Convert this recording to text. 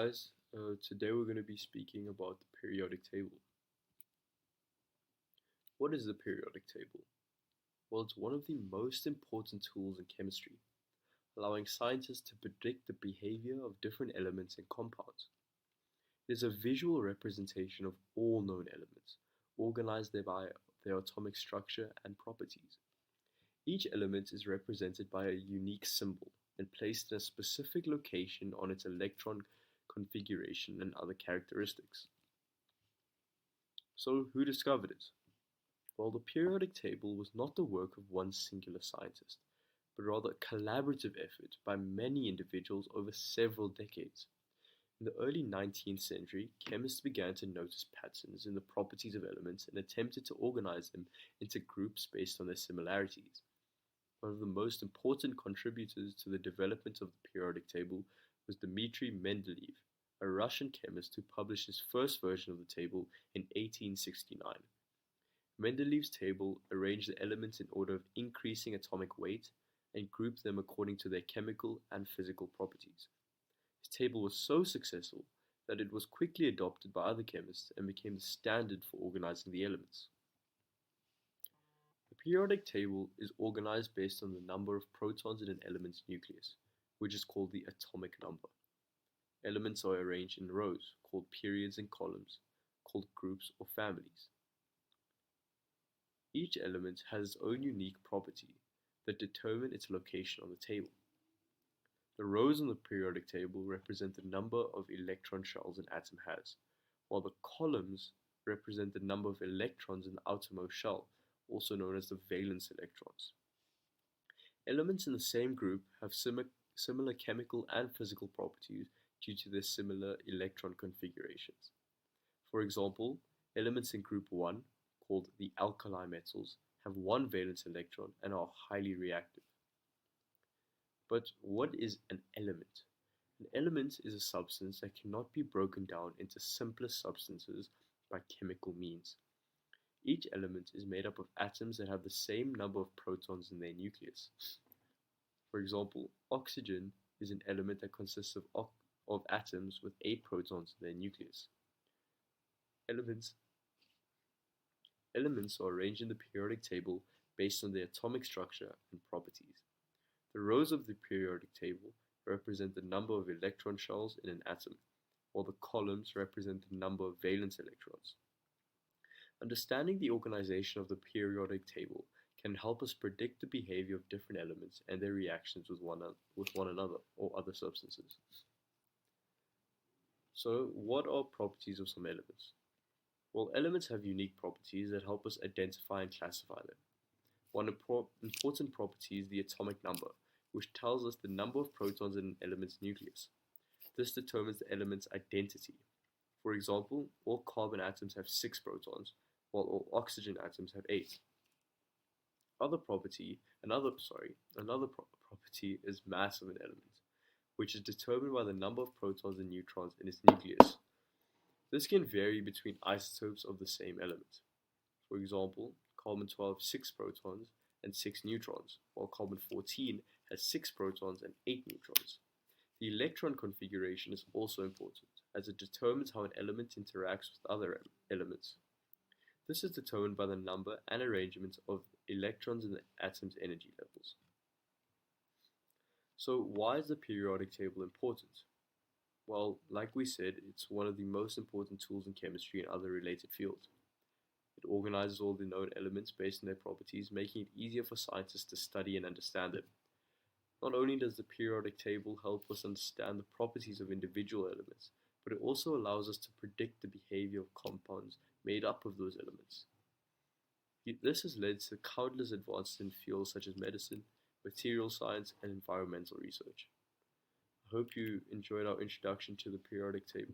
guys, today we're going to be speaking about the periodic table. What is the periodic table? Well, it's one of the most important tools in chemistry, allowing scientists to predict the behavior of different elements and compounds. It is a visual representation of all known elements, organized by their atomic structure and properties. Each element is represented by a unique symbol and placed in a specific location on its electron configuration and other characteristics. So, who discovered it? Well, the periodic table was not the work of one singular scientist, but rather a collaborative effort by many individuals over several decades. In the early 19th century, chemists began to notice patterns in the properties of elements and attempted to organize them into groups based on their similarities. One of the most important contributors to the development of the periodic table was Dmitry Mendeleev, a Russian chemist who published his first version of the table in 1869. Mendeleev's table arranged the elements in order of increasing atomic weight and grouped them according to their chemical and physical properties. His table was so successful that it was quickly adopted by other chemists and became the standard for organizing the elements. The periodic table is organized based on the number of protons in an element's nucleus, which is called the atomic number. Elements are arranged in rows, called periods, and columns, called groups or families. Each element has its own unique property that determine its location on the table. The rows on the periodic table represent the number of electron shells an atom has, while the columns represent the number of electrons in the outermost shell, also known as the valence electrons. Elements in the same group have similar chemical and physical properties due to their similar electron configurations. For example, elements in group 1, called the alkali metals, have one valence electron and are highly reactive. But what is an element? An element is a substance that cannot be broken down into simpler substances by chemical means. Each element is made up of atoms that have the same number of protons in their nucleus. For example, oxygen is an element that consists of atoms with 8 protons in their nucleus. Elements are arranged in the periodic table based on their atomic structure and properties. The rows of the periodic table represent the number of electron shells in an atom, while the columns represent the number of valence electrons. Understanding the organization of the periodic table can help us predict the behavior of different elements and their reactions with one another or other substances. So, what are properties of some elements? Well, elements have unique properties that help us identify and classify them. One important property is the atomic number, which tells us the number of protons in an element's nucleus. This determines the element's identity. For example, all carbon atoms have 6 protons, while all oxygen atoms have 8. Another property is mass of an element, which is determined by the number of protons and neutrons in its nucleus. This can vary between isotopes of the same element. For example, carbon-12 has 6 protons and 6 neutrons, while carbon-14 has 6 protons and 8 neutrons. The electron configuration is also important, as it determines how an element interacts with other elements. This is determined by the number and arrangement of electrons in the atom's energy levels. So, why is the periodic table important? Well, like we said, it's one of the most important tools in chemistry and other related fields. It organizes all the known elements based on their properties, making it easier for scientists to study and understand them. Not only does the periodic table help us understand the properties of individual elements, but it also allows us to predict the behavior of compounds made up of those elements. This has led to countless advances in fields such as medicine, material science, and environmental research. I hope you enjoyed our introduction to the periodic table.